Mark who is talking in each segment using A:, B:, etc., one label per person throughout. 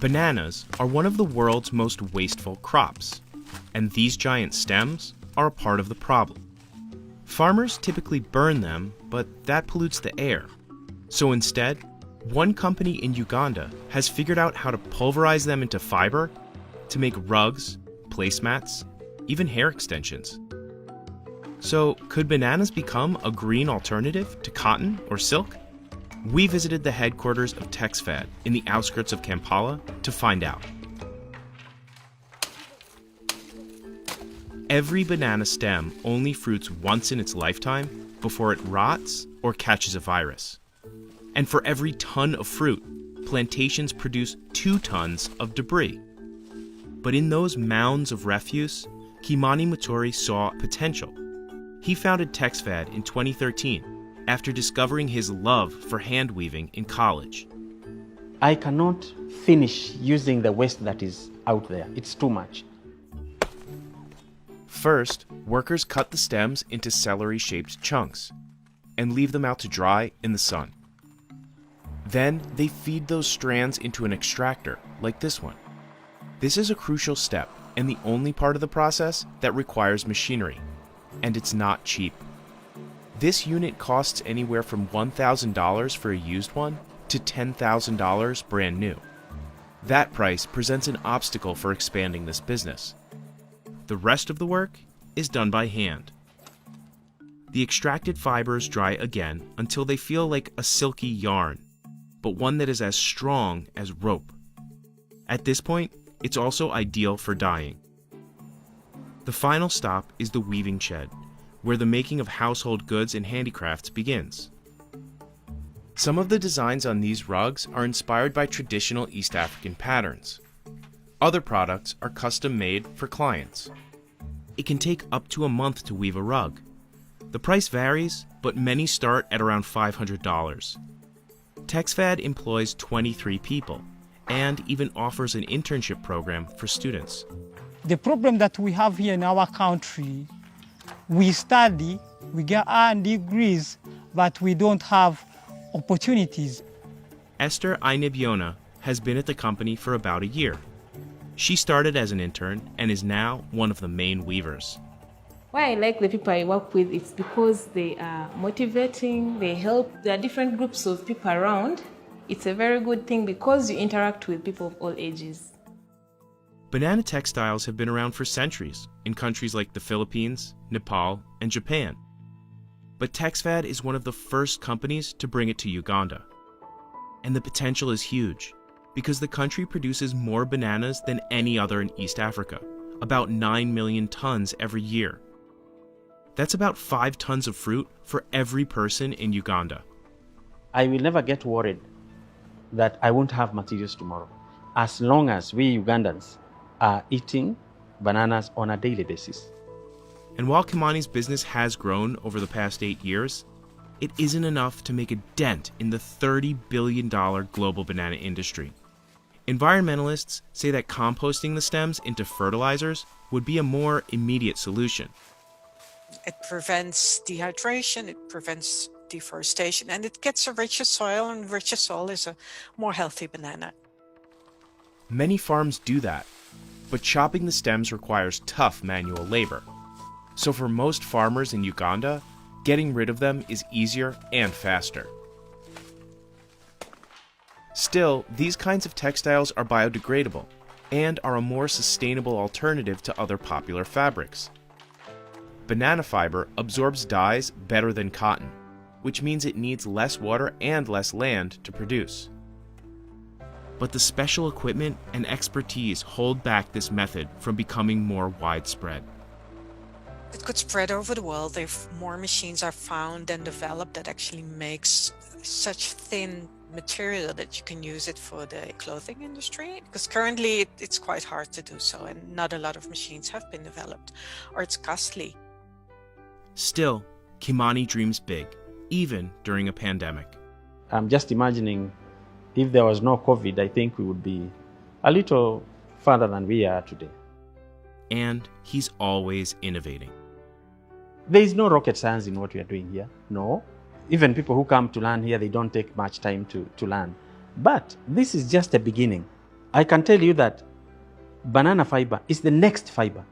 A: Bananas are one of the world's most wasteful crops, and these giant stems are a part of the problem. Farmers typically burn them, but that pollutes the air. So instead, one company in Uganda has figured out how to pulverize them into fiber to make rugs, placemats, even hair extensions. So, could bananas become a green alternative to cotton or silk? We visited the headquarters of Texfad in the outskirts of Kampala to find out. Every banana stem only fruits once in its lifetime before it rots or catches a virus. And for every ton of fruit, plantations produce 2 tons of debris. But in those mounds of refuse, Kimani Muturi saw potential. He founded Texfad in 2013 after discovering his love for hand weaving in college.
B: I cannot finish using the waste that is out there. It's too much.
A: First, workers cut the stems into celery-shaped chunks and leave them out to dry in the sun. Then they feed those strands into an extractor, like this one. This is a crucial step and the only part of the process that requires machinery, and it's not cheap. This unit costs anywhere from $1,000 for a used one to $10,000 brand new. That price presents an obstacle for expanding this business. The rest of the work is done by hand. The extracted fibers dry again until they feel like a silky yarn, but one that is as strong as rope. At this point, it's also ideal for dyeing. The final stop is the weaving shed, where the making of household goods and handicrafts begins. Some of the designs on these rugs are inspired by traditional East African patterns. Other products are custom made for clients. It can take up to a month to weave a rug. The price varies, but many start at around $500. Texfad employs 23 people and even offers an internship program for students.
C: The problem that we have here in our country, we study, we get our degrees, but we don't have opportunities.
A: Esther Ainebiona has been at the company for about a year. She started as an intern and is now one of the main weavers.
D: Why I like the people I work with, it's because they are motivating, they help. There are different groups of people around. It's a very good thing because you interact with people of all ages.
A: Banana textiles have been around for centuries in countries like the Philippines, Nepal, and Japan. But Texfad is one of the first companies to bring it to Uganda. And the potential is huge, because the country produces more bananas than any other in East Africa, about 9 million tons every year. That's about 5 tons of fruit for every person in Uganda.
B: I will never get worried that I won't have materials tomorrow, as long as we Ugandans are eating bananas on a daily basis.
A: And while Kimani's business has grown over the past 8 years, it isn't enough to make a dent in the $30 billion global banana industry. Environmentalists say that composting the stems into fertilizers would be a more immediate solution.
E: It prevents dehydration, it prevents deforestation, and it gets a richer soil, and richer soil is a more healthy banana.
A: Many farms do that, but chopping the stems requires tough manual labor. So for most farmers in Uganda, getting rid of them is easier and faster. Still, these kinds of textiles are biodegradable and are a more sustainable alternative to other popular fabrics. Banana fiber absorbs dyes better than cotton, which means it needs less water and less land to produce. But the special equipment and expertise hold back this method from becoming more widespread.
E: It could spread over the world if more machines are found and developed that actually makes such thin material that you can use it for the clothing industry, because currently it's quite hard to do so, and not a lot of machines have been developed, or it's costly.
A: Still, Kimani dreams big, even during a pandemic.
B: I'm just imagining if there was no COVID, I think we would be a little further than we are today.
A: And he's always innovating.
B: There is no rocket science in what we are doing here, no. Even people who come to learn here, they don't take much time to learn. But this is just a beginning. I can tell you that banana fiber is the next fiber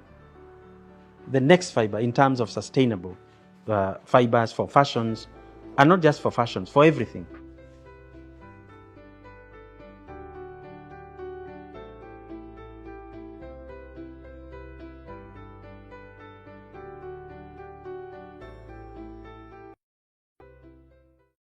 B: in terms of sustainable fibers for fashions, and not just for fashions, for everything.